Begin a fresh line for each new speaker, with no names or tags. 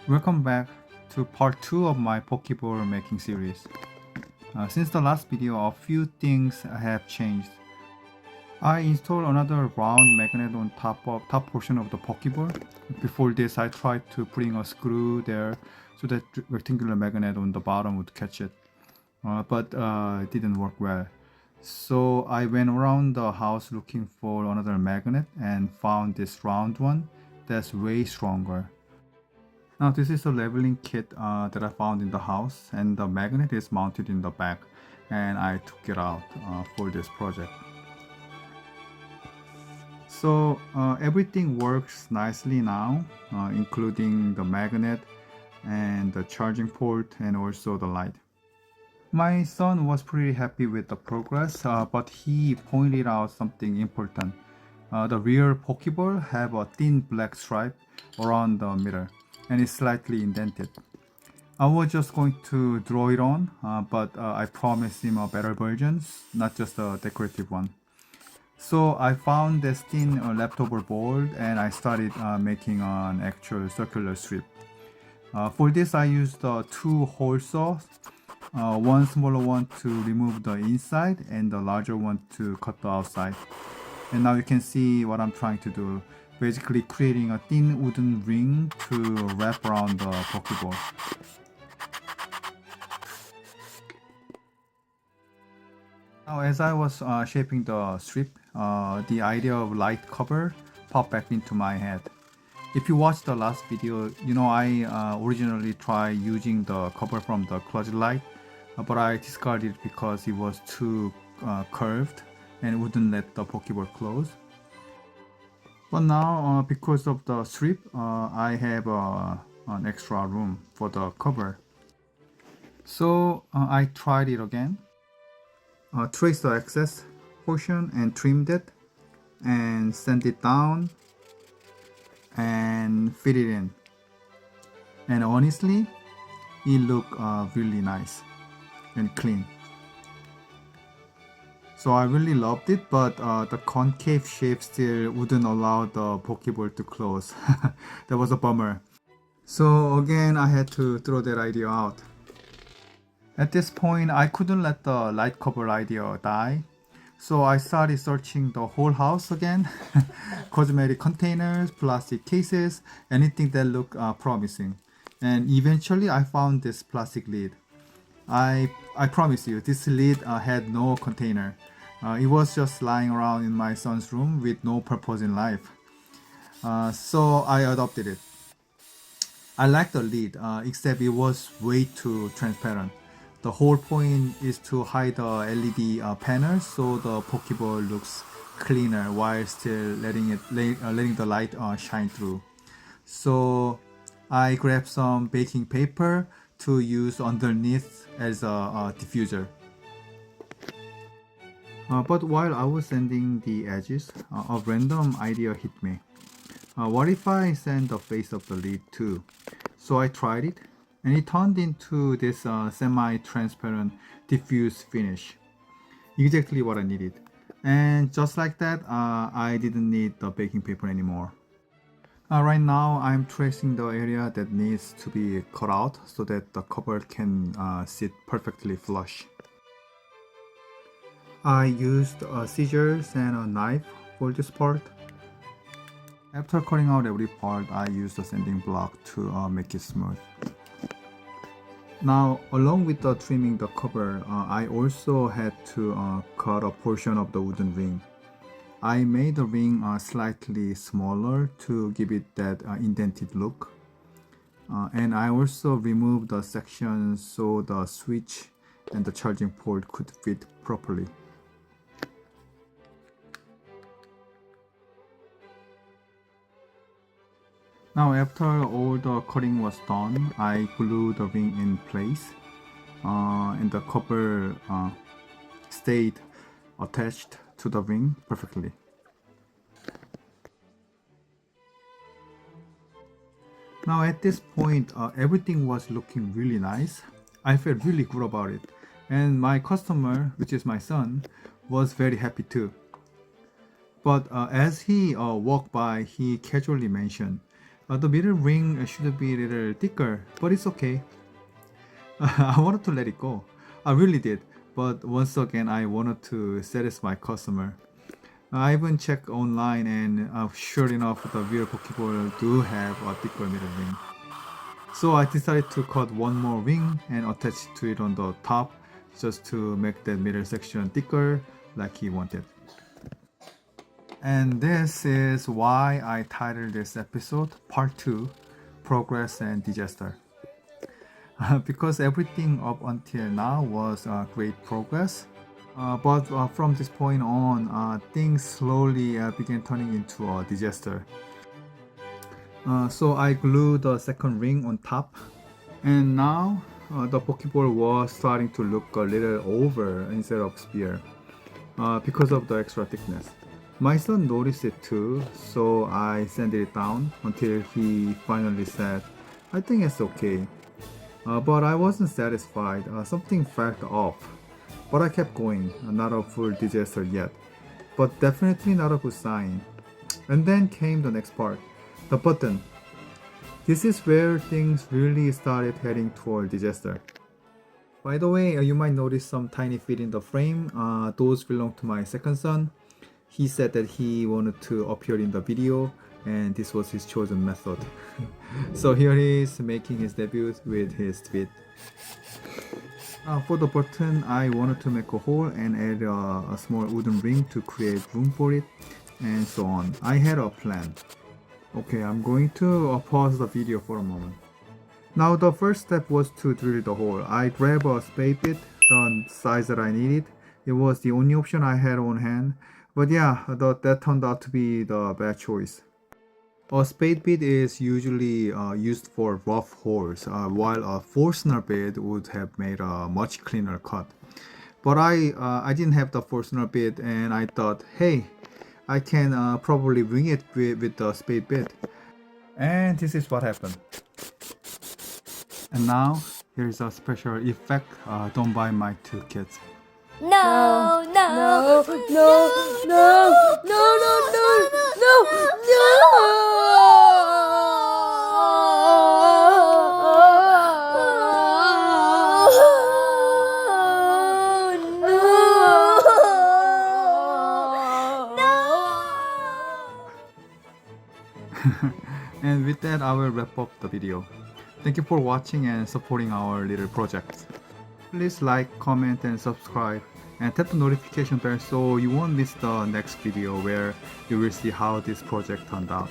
Welcome back to part 2 of my Pokeball making series. Since the last video, a few things have changed. I installed another round magnet on top portion of the Pokeball. Before this, I tried to bring a screw there so that rectangular magnet on the bottom would catch it. But it didn't work well. So I went around the house looking for another magnet and found this round one that's way stronger. Now this is a leveling kit that I found in the house, and the magnet is mounted in the back, and I took it out for this project. So everything works nicely now, including the magnet and the charging port and also the light. My son was pretty happy with the progress, but he pointed out something important. The rear Pokeball have a thin black stripe around the middle, and it's slightly indented. I was just going to draw it on, but I promised him a better version, not just a decorative one. So I found this thin leftover board and I started making an actual circular strip. For this I used two hole saws, one smaller one to remove the inside and the larger one to cut the outside. And now you can see what I'm trying to do. Basically creating a thin wooden ring to wrap around the Pokeball. Now as I was shaping the strip, the idea of light cover popped back into my head. If you watched the last video, you know I originally tried using the cover from the closet light, but I discarded it because it was too curved and wouldn't let the Pokeball close. But now, because of the strip, I have an extra room for the cover. So I tried it again. Traced the excess portion and trimmed it, and sand it down, and fit it in. And honestly, it looked really nice and clean. So I really loved it, but the concave shape still wouldn't allow the Pokeball to close. That was a bummer. So again, I had to throw that idea out. At this point, I couldn't let the light cover idea die. So I started searching the whole house again. Cosmetic containers, plastic cases, anything that looked promising. And eventually I found this plastic lid. I promise you, this lid had no container. It was just lying around in my son's room with no purpose in life. So I adopted it. I like the lid, except it was way too transparent. The whole point is to hide the LED panel so the Pokeball looks cleaner while still letting the light shine through. So I grabbed some baking paper to use underneath as a diffuser. But while I was sanding the edges, a random idea hit me. What if I sand the face of the lid too? So I tried it, and it turned into this semi-transparent diffuse finish. Exactly what I needed. And just like that, I didn't need the baking paper anymore. Right now, I'm tracing the area that needs to be cut out so that the cover can sit perfectly flush. I used scissors and a knife for this part. After cutting out every part, I used a sanding block to make it smooth. Now, along with the trimming the cover, I also had to cut a portion of the wooden ring. I made the ring slightly smaller to give it that indented look. And I also removed the sections so the switch and the charging port could fit properly. Now after all the cutting was done, I glued the ring in place, and the cover stayed attached to the ring perfectly. Now at this point, everything was looking really nice. I felt really good about it, and my customer, which is my son, was very happy too. But as he walked by, he casually mentioned, The middle ring should be a little thicker, but it's okay. I wanted to let it go. I really did, but once again I wanted to satisfy customer. I even checked online and sure enough the real Pokeball do have a thicker middle ring. So I decided to cut one more ring and attach to it on the top just to make that middle section thicker like he wanted. And this is why I titled this episode Part 2 Progress and Disaster. Because everything up until now was great progress. But from this point on, things slowly began turning into a disaster. So I glued the second ring on top, and now the Pokeball was starting to look a little oval instead of sphere because of the extra thickness. My son noticed it too, so I sanded it down until he finally said, "I think it's okay." But I wasn't satisfied, something felt off. But I kept going, not a full disaster yet, but definitely not a good sign. And then came the next part, the button. This is where things really started heading toward disaster. By the way, you might notice some tiny feet in the frame. Those belong to my second son. He said that he wanted to appear in the video, and this was his chosen method. So here he is making his debut with his feet. For the button, I wanted to make a hole and add a small wooden ring to create room for it, and so on. I had a plan. Okay, I'm going to pause the video for a moment. Now the first step was to drill the hole. I grabbed a spade bit, the size that I needed. It was the only option I had on hand. But yeah, that turned out to be the bad choice. A spade bit is usually used for rough holes, while a Forstner bit would have made a much cleaner cut. But I didn't have the Forstner bit, and I thought, hey, I can probably wing it with the spade bit. And this is what happened. And now, here's a special effect done by my two kids.
No, no, no, no, no, no, no, no,
And with that, I will wrap up the video. Thank you for watching and supporting our little project. Please like, comment and subscribe, and tap the notification bell so you won't miss the next video where you will see how this project turned out.